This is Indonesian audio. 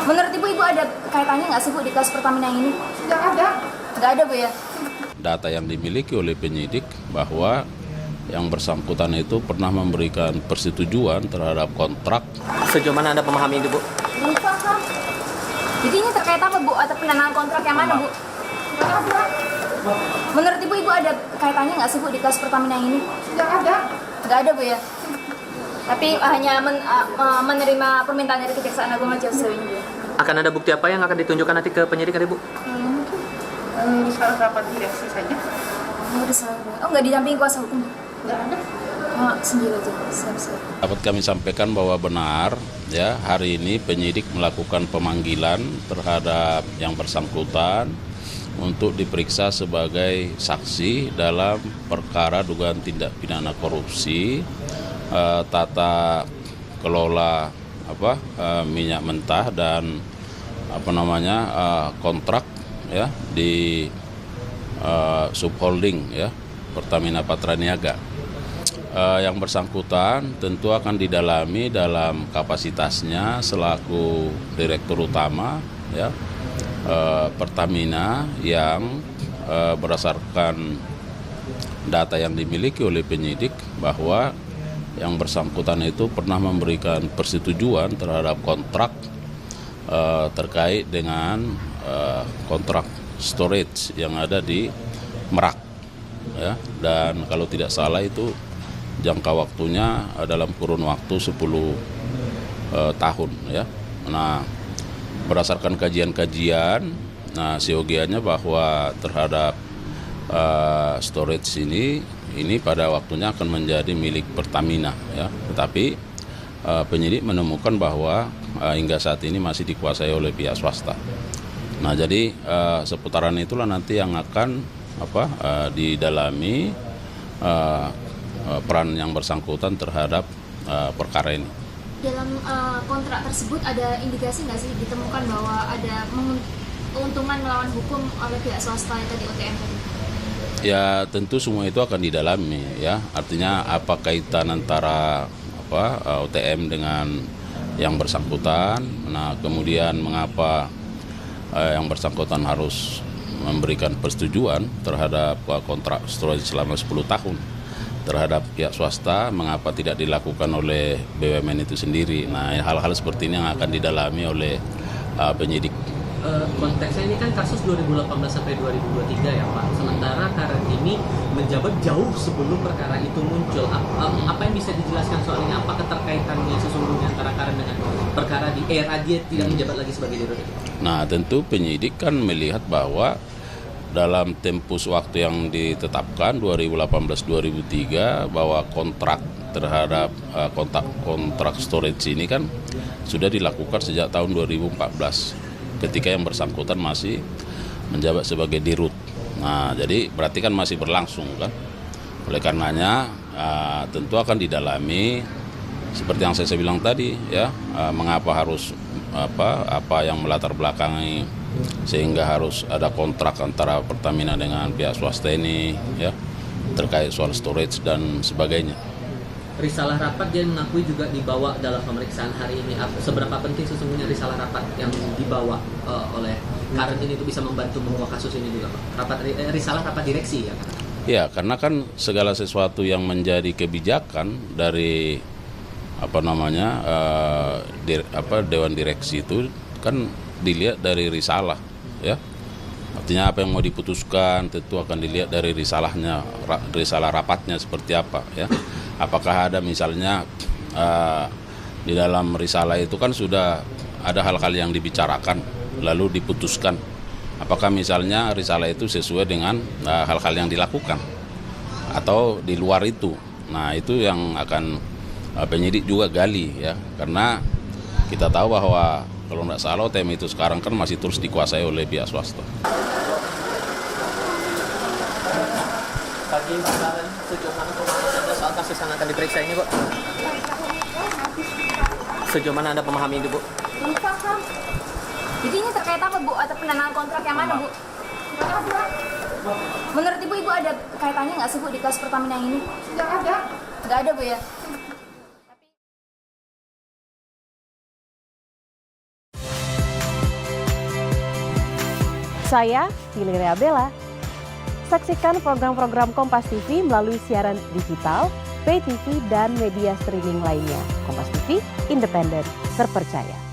Menurut Ibu ada kaitannya nggak sih Bu di kasus Pertamina yang ini? Nggak ada. Nggak ada Bu ya? Data yang dimiliki oleh penyidik bahwa yang bersangkutan itu pernah memberikan persetujuan terhadap kontrak. Sejauh mana Anda memahami itu, Bu? Belum paham. Jadi ini terkait apa Bu? Atau pendanaan kontrak yang mana Bu? Nggak ada. Menurut Ibu ada kaitannya nggak sih Bu di kasus Pertamina yang ini? Nggak ada. Nggak ada Bu ya? Tapi hanya menerima permintaan dari Kejaksaan Agung aja sejauh ini Bu. Akan ada bukti apa yang akan ditunjukkan nanti ke penyidik, Bu? Di salah rapat direksi saja. Oh nggak didampingi kuasa hukum? Nggak ada. Oh, sendiri aja. Siap-siap. Dapat kami sampaikan bahwa benar ya hari ini penyidik melakukan pemanggilan terhadap yang bersangkutan untuk diperiksa sebagai saksi dalam perkara dugaan tindak pidana korupsi tata kelola minyak mentah dan kontrak ya di subholding ya Pertamina Patraniaga. Yang bersangkutan tentu akan didalami dalam kapasitasnya selaku direktur utama ya Pertamina yang berdasarkan data yang dimiliki oleh penyidik bahwa yang bersangkutan itu pernah memberikan persetujuan terhadap kontrak terkait dengan kontrak storage yang ada di Merak ya, dan kalau tidak salah itu jangka waktunya dalam kurun waktu 10 tahun ya. Nah, berdasarkan kajian-kajian, nah siogianya bahwa terhadap storage ini pada waktunya akan menjadi milik Pertamina ya. Tetapi penyidik menemukan bahwa hingga saat ini masih dikuasai oleh pihak swasta. Nah, jadi seputaran itulah nanti yang akan didalami peran yang bersangkutan terhadap perkara ini. Dalam kontrak tersebut ada indikasi nggak sih ditemukan bahwa ada keuntungan melawan hukum oleh pihak swasta yang tadi OTM tadi? Ya tentu semua itu akan didalami ya. Artinya apa kaitan antara OTM dengan yang bersangkutan. Nah kemudian mengapa yang bersangkutan harus memberikan persetujuan terhadap kontrak storage selama 10 tahun terhadap pihak swasta, mengapa tidak dilakukan oleh BUMN itu sendiri. Nah hal-hal seperti ini yang akan didalami oleh penyidik. Konteksnya ini kan kasus 2018 sampai 2023 ya Pak. Sementara Karen ini menjabat jauh sebelum perkara itu muncul. Apa yang bisa dijelaskan soal ini? Apa keterkaitannya sesungguhnya antara Karen dengan perkara di era dia tidak menjabat lagi sebagai direktur? Nah tentu penyidik kan melihat bahwa dalam tempus waktu yang ditetapkan 2018-2003 bahwa kontrak terhadap kontrak storage ini kan sudah dilakukan sejak tahun 2014 ketika yang bersangkutan masih menjabat sebagai dirut. Nah jadi berarti kan masih berlangsung kan. Oleh karenanya tentu akan didalami seperti yang saya bilang tadi ya, mengapa harus apa yang melatar belakangi sehingga harus ada kontrak antara Pertamina dengan pihak swasta ini ya terkait soal storage dan sebagainya. Risalah rapat dia mengakui juga dibawa dalam pemeriksaan hari ini. Seberapa penting sesungguhnya risalah rapat yang dibawa oleh Karen ini untuk bisa membantu mengungkap kasus ini juga Pak? Risalah rapat direksi ya Pak? Ya karena kan segala sesuatu yang menjadi kebijakan dari Dewan Direksi itu kan dilihat dari risalah ya. Artinya apa yang mau diputuskan tentu akan dilihat dari risalah rapatnya seperti apa ya. Apakah ada misalnya di dalam risalah itu kan sudah ada hal-hal yang dibicarakan lalu diputuskan. Apakah misalnya risalah itu sesuai dengan hal-hal yang dilakukan atau di luar itu. Nah itu yang akan penyidik juga gali ya, karena kita tahu bahwa kalau nggak salah OTM itu sekarang kan masih terus dikuasai oleh pihak swasta. Bagi Karen, sejauh mana Anda soal kasus yang akan diperiksa ini, Bu? Sejauh mana Anda memahami itu, Bu? Belum paham. Jadi ini terkait apa Bu? Atau pendanaan kontrak yang mana Bu? Nggak ada. Menurut Ibu ada kaitannya nggak sih Bu di kasus Pertamina yang ini? Nggak ada. Nggak ada Bu ya? Saya, Valeria Bella. Saksikan program-program Kompas TV melalui siaran digital, pay TV, dan media streaming lainnya. Kompas TV, independen, terpercaya.